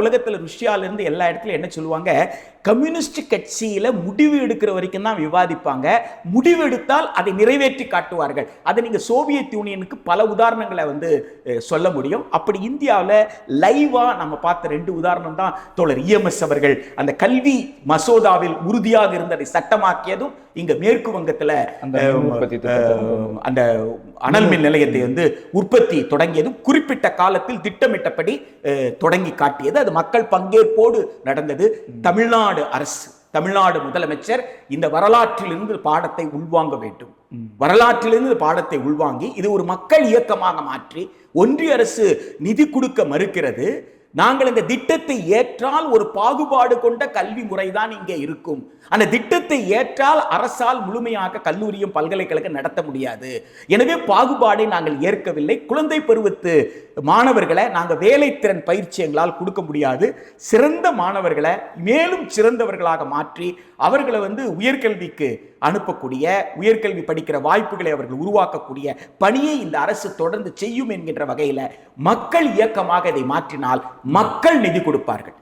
உலகத்தில் ருஷ்யால இருந்து எல்லா இடத்துலையும் என்ன சொல்லுவாங்க, கம்யூனிஸ்ட் கட்சியில முடிவு எடுக்கிற வரைக்கும் தான் விவாதிப்பாங்க, முடிவு எடுத்தால் அதை நிறைவேற்றி காட்டுவார்கள். அதை நீங்க சோவியத் யூனியனுக்கு பல உதாரணங்களை சொல்ல முடியும். அப்படி இந்தியாவில் லைவா நம்ம பார்த்த 2 உதாரணம் தான் தோழர் இஎம்எஸ் அவர்கள் அந்த கல்வி மசோதாவில் உறுதியாக இருந்ததை சட்டமாக்கியதும், இங்க மேற்கு வங்கத்தில் அந்த அனல் மின் நிலையத்தை உற்பத்தி தொடங்கியதும் குறிப்பிட்ட காலத்தில் திட்டமிட்டபடி தொடங்கி காட்டியது. அது மக்கள் பங்கேற்போடு நடந்தது. தமிழ்நாடு அரசு, தமிழ்நாடு முதலமைச்சர் இந்த வரலாற்றிலிருந்து பாடத்தை உள்வாங்க வேண்டும். வரலாற்றிலிருந்து பாடத்தை உள்வாங்கி இது ஒரு மக்கள் இயக்கமாக மாற்றி, ஒன்றிய அரசு நிதி கொடுக்க மறுக்கிறது, நாங்கள் இந்த திட்டத்தை ஏற்றால் ஒரு பாகுபாடு கொண்ட கல்வி முறைதான் இங்கே இருக்கும், அந்த திட்டத்தை ஏற்றால் அரசால் முழுமையாக கல்லூரியும் பல்கலைக்கழகம் நடத்த முடியாது, எனவே பாகுபாடை நாங்கள் ஏற்கவில்லை, குழந்தை பருவத்து மாணவர்களை நாங்கள் வேலைத்திறன் பயிற்சி எங்களால் கொடுக்க முடியாது, சிறந்த மாணவர்களை மேலும் சிறந்தவர்களாக மாற்றி அவர்களை உயர்கல்விக்கு அனுப்பக்கூடிய, உயர்கல்வி படிக்கிற வாய்ப்புகளை அவர்கள் உருவாக்கக்கூடிய பணியை இந்த அரசு தொடர்ந்து செய்யும் என்கின்ற வகையில் மக்கள் இயக்கமாக இதை மாற்றினால் மக்கள் நிதி கொடுப்பார்கள்.